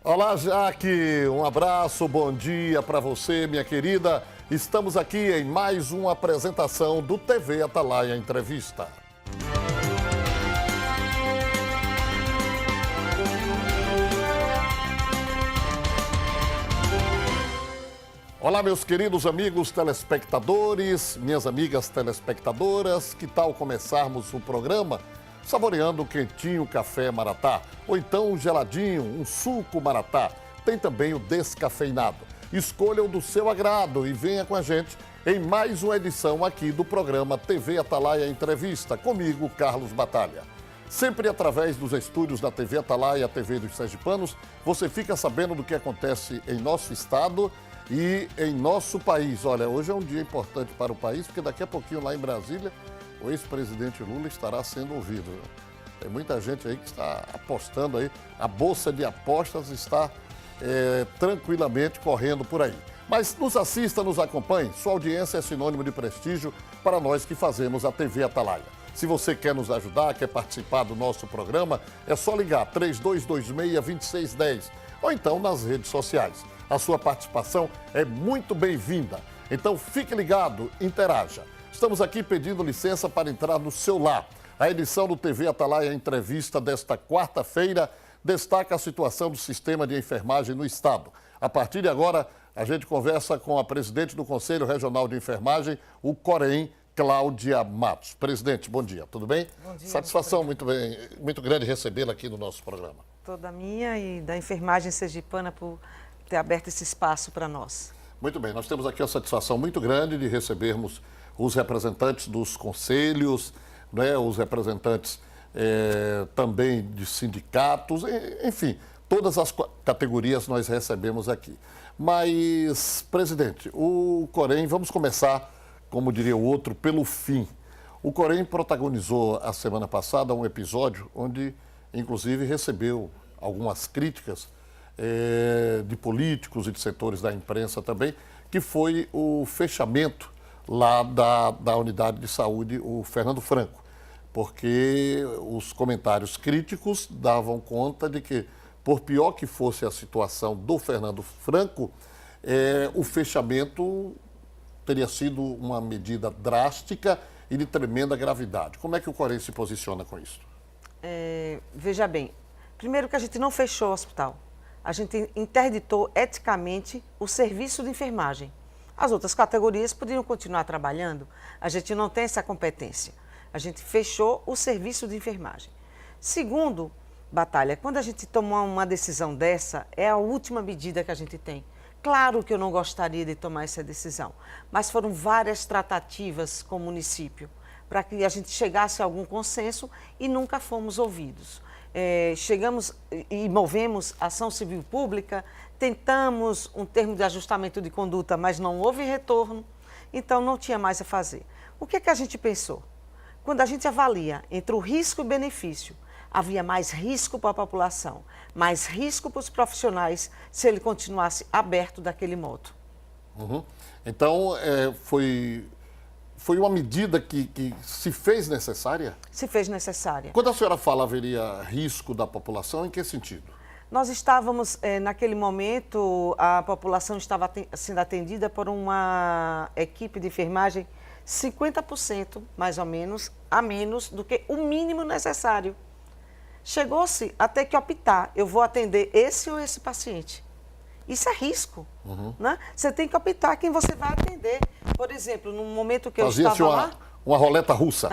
Olá, Jaque, um abraço, bom dia para você, minha querida. Estamos aqui em mais uma apresentação do TV Atalaia Entrevista. Olá, meus queridos amigos telespectadores, minhas amigas telespectadoras, que tal começarmos o programa saboreando um quentinho café Maratá, ou então um geladinho, um suco Maratá. Tem também o descafeinado. Escolha o do seu agrado e venha com a gente em mais uma edição aqui do programa TV Atalaia Entrevista, comigo, Carlos Batalha. Sempre através dos estúdios da TV Atalaia, a TV dos Sergipanos, você fica sabendo do que acontece em nosso estado e em nosso país. Olha, hoje é um dia importante para o país, porque daqui a pouquinho lá em Brasília, o ex-presidente Lula estará sendo ouvido. Tem muita gente aí que está apostando aí, a bolsa de apostas está tranquilamente correndo por aí. Mas nos assista, nos acompanhe, sua audiência é sinônimo de prestígio para nós que fazemos a TV Atalaia. Se você quer nos ajudar, quer participar do nosso programa, é só ligar 3226-2610 ou então nas redes sociais. A sua participação é muito bem-vinda. Então fique ligado, interaja. Estamos aqui pedindo licença para entrar no seu lar. A edição do TV Atalaia Entrevista desta quarta-feira destaca a situação do sistema de enfermagem no estado. A partir de agora, a gente conversa com a presidente do Conselho Regional de Enfermagem, o Corém, Cláudia Matos. Presidente, bom dia, tudo bem? Bom dia. Satisfação muito grande recebê-la aqui no nosso programa. Toda minha e da enfermagem sergipana por ter aberto esse espaço para nós. Muito bem, nós temos aqui uma satisfação muito grande de recebermos os representantes dos conselhos, né, os representantes também de sindicatos, enfim, todas as categorias nós recebemos aqui. Mas, presidente, o Corém, vamos começar, como diria o outro, pelo fim. O Corém protagonizou a semana passada um episódio onde, inclusive, recebeu algumas críticas de políticos e de setores da imprensa também, que foi o fechamento lá da unidade de saúde, o Fernando Franco, porque os comentários críticos davam conta de que, por pior que fosse a situação do Fernando Franco, o fechamento teria sido uma medida drástica e de tremenda gravidade. Como é que o Corém se posiciona com isso? Veja bem, primeiro que a gente não fechou o hospital, a gente interditou eticamente o serviço de enfermagem. As outras categorias poderiam continuar trabalhando, a gente não tem essa competência. A gente fechou o serviço de enfermagem. Segundo, Batalha, quando a gente toma uma decisão dessa, é a última medida que a gente tem. Claro que eu não gostaria de tomar essa decisão, mas foram várias tratativas com o município para que a gente chegasse a algum consenso e nunca fomos ouvidos. Chegamos e movemos ação civil pública, tentamos um termo de ajustamento de conduta, mas não houve retorno, então não tinha mais a fazer. O que é que a gente pensou? Quando a gente avalia entre o risco e o benefício, havia mais risco para a população, mais risco para os profissionais se ele continuasse aberto daquele modo. Uhum. Então, foi uma medida que se fez necessária? Se fez necessária. Quando a senhora fala haveria risco da população, em que sentido? Nós estávamos, naquele momento, a população estava sendo atendida por uma equipe de enfermagem 50%, mais ou menos, a menos do que o mínimo necessário. Chegou-se a ter que optar, eu vou atender esse ou esse paciente. Isso é risco, né? Você tem que optar quem você vai atender. Por exemplo, no momento que eu estava lá... uma roleta russa.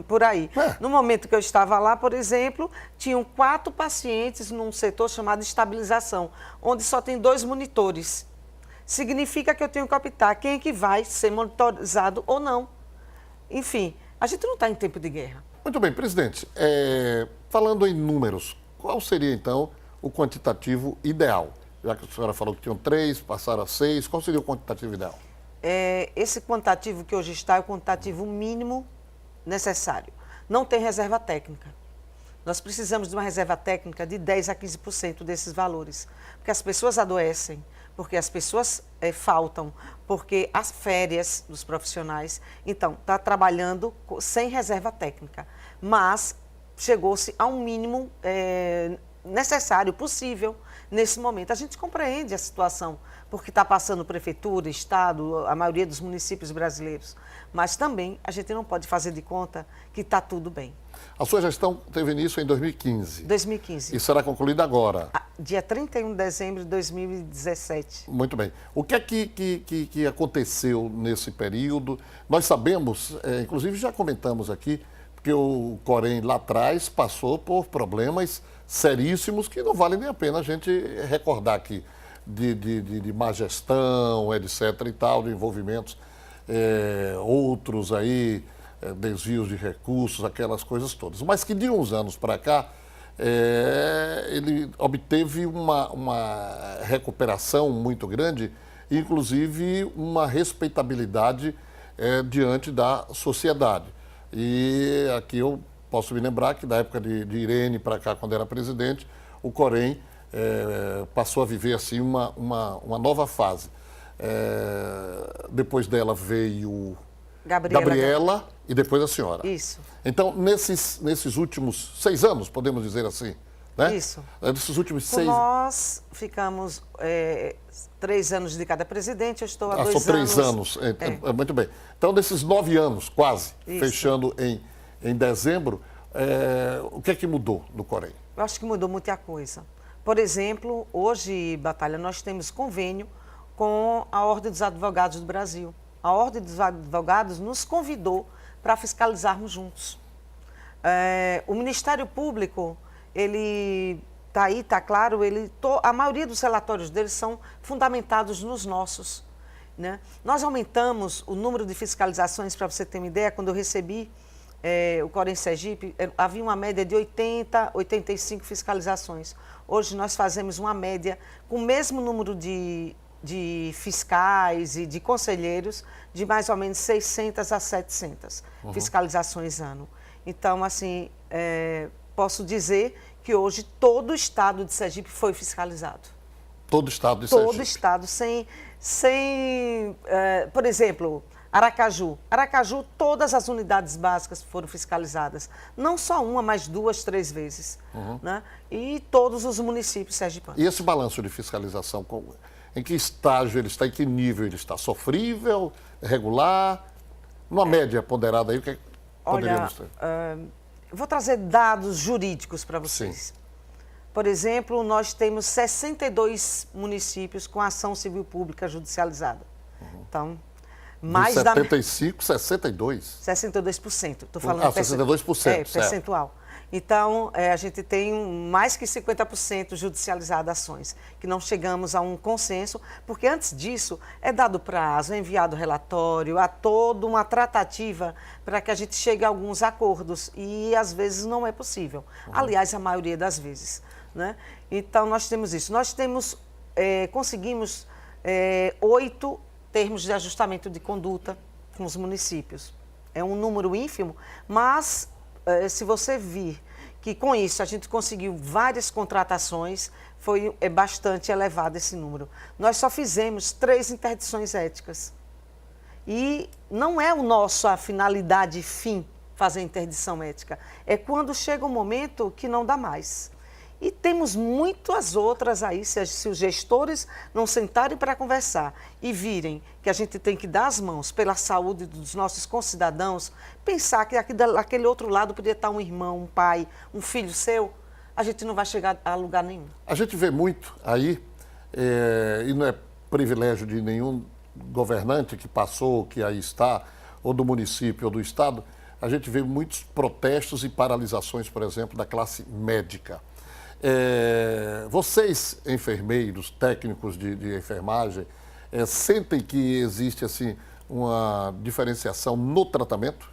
Por aí. No momento que eu estava lá, por exemplo, tinham 4 pacientes num setor chamado estabilização, onde só tem 2 monitores. Significa que eu tenho que optar quem é que vai ser monitorizado ou não. Enfim, a gente não está em tempo de guerra. Muito bem, presidente. Falando em números, qual seria, então, o quantitativo ideal? Já que a senhora falou que tinham 3, passaram a 6, qual seria o quantitativo ideal? Esse quantitativo que hoje está é o quantitativo mínimo necessário. Não tem reserva técnica. Nós precisamos de uma reserva técnica de 10% a 15% desses valores, porque as pessoas adoecem, porque as pessoas faltam, porque as férias dos profissionais. Então, está trabalhando sem reserva técnica, mas chegou-se a um mínimo necessário, possível, nesse momento. A gente compreende a situação, porque está passando prefeitura, estado, a maioria dos municípios brasileiros. Mas também a gente não pode fazer de conta que está tudo bem. A sua gestão teve início em 2015. 2015. E será concluída agora. Dia 31 de dezembro de 2017. Muito bem. O que é que aconteceu nesse período? Nós sabemos, inclusive já comentamos aqui, que o Corém lá atrás passou por problemas seríssimos que não vale nem a pena a gente recordar aqui, de má gestão, etc. e tal, de envolvimentos, outros aí, desvios de recursos, aquelas coisas todas. Mas que de uns anos para cá, ele obteve uma recuperação muito grande, inclusive uma respeitabilidade diante da sociedade. E aqui eu posso me lembrar que da época de Irene para cá, quando era presidente, o Corém passou a viver assim uma nova fase. Depois dela veio Gabriela e depois a senhora. Isso. Então, nesses últimos 6 anos, podemos dizer assim, né? Isso. Nesses últimos 6 anos. Nós ficamos 3 anos de cada presidente, eu estou há 2 anos. São 3 anos. Muito bem. Então, nesses 9 anos, quase, Isso. fechando em dezembro, o que é que mudou no Corém? Eu acho que mudou muita coisa. Por exemplo, hoje, Batalha, nós temos convênio com a Ordem dos Advogados do Brasil. A Ordem dos Advogados nos convidou para fiscalizarmos juntos. O Ministério Público, ele está aí, está claro, a maioria dos relatórios deles são fundamentados nos nossos, né? Nós aumentamos o número de fiscalizações, para você ter uma ideia, quando eu recebi o Corém Sergipe, havia uma média de 80, 85 fiscalizações. Hoje nós fazemos uma média com o mesmo número de fiscais e de conselheiros, de mais ou menos 600 a 700 fiscalizações ano. Então, assim, posso dizer que hoje todo o estado de Sergipe foi fiscalizado. Todo o estado de Sergipe? Todo o estado, por exemplo, Aracaju. Aracaju, todas as unidades básicas foram fiscalizadas. Não só uma, mas 2, 3 vezes. Né? E todos os municípios sergipanos. E esse balanço de fiscalização, em que estágio ele está, em que nível ele está? Sofrível, regular? Uma média ponderada aí, o que poderíamos ter? Vou trazer dados jurídicos para vocês. Sim. Por exemplo, nós temos 62 municípios com ação civil pública judicializada. Então, mais de 75, 62? 62%. Estou falando 62%, certo. Percentual. Então, a gente tem mais que 50% judicializado ações, que não chegamos a um consenso, porque antes disso é dado prazo, é enviado relatório, há toda uma tratativa para que a gente chegue a alguns acordos, e às vezes não é possível. Aliás, a maioria das vezes. Né? Então, nós temos isso. Nós temos, conseguimos 8 termos de ajustamento de conduta com os municípios. É um número ínfimo, mas se você vir que com isso a gente conseguiu várias contratações, é bastante elevado esse número. Nós só fizemos 3 interdições éticas. E não é a finalidade fim fazer interdição ética. É quando chega um momento que não dá mais. E temos muitas outras aí, se os gestores não sentarem para conversar e virem que a gente tem que dar as mãos pela saúde dos nossos concidadãos, pensar que aquele outro lado poderia estar um irmão, um pai, um filho seu, a gente não vai chegar a lugar nenhum. A gente vê muito aí, e não é privilégio de nenhum governante que passou, que aí está, ou do município ou do estado, a gente vê muitos protestos e paralisações, por exemplo, da classe médica. Vocês, enfermeiros, técnicos de enfermagem, sentem que existe assim, uma diferenciação no tratamento?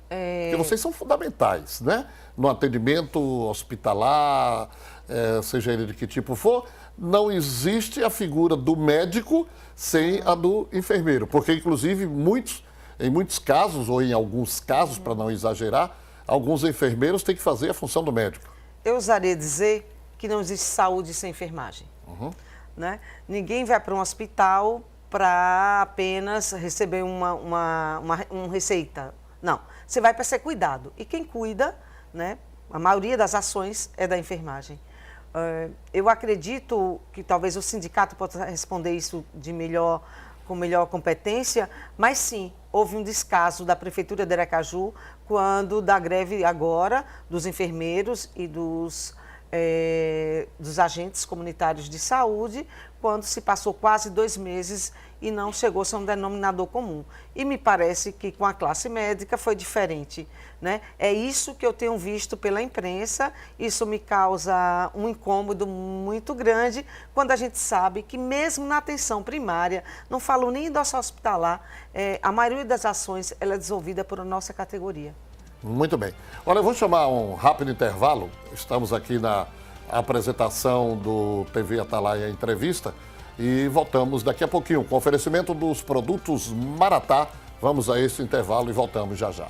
Porque vocês são fundamentais, né? No atendimento hospitalar, seja ele de que tipo for, não existe a figura do médico sem a do enfermeiro. Porque, inclusive, em muitos casos, ou em alguns casos, para não exagerar, alguns enfermeiros têm que fazer a função do médico. Eu ousaria dizer que não existe saúde sem enfermagem. Né? Ninguém vai para um hospital para apenas receber uma receita. Não, você vai para ser cuidado. E quem cuida, né, a maioria das ações é da enfermagem. Eu acredito que talvez o sindicato possa responder isso com melhor competência, mas sim, houve um descaso da Prefeitura de Aracaju quando da greve agora dos enfermeiros e dos agentes comunitários de saúde, quando se passou quase 2 meses e não chegou-se a um denominador comum. E me parece que com a classe médica foi diferente, né? É isso que eu tenho visto pela imprensa, isso me causa um incômodo muito grande, quando a gente sabe que mesmo na atenção primária, não falo nem da hospitalar, a maioria das ações ela é desenvolvida por nossa categoria. Muito bem. Olha, eu vou chamar um rápido intervalo. Estamos aqui na apresentação do TV Atalaia Entrevista e voltamos daqui a pouquinho com oferecimento dos produtos Maratá. Vamos a esse intervalo e voltamos já já.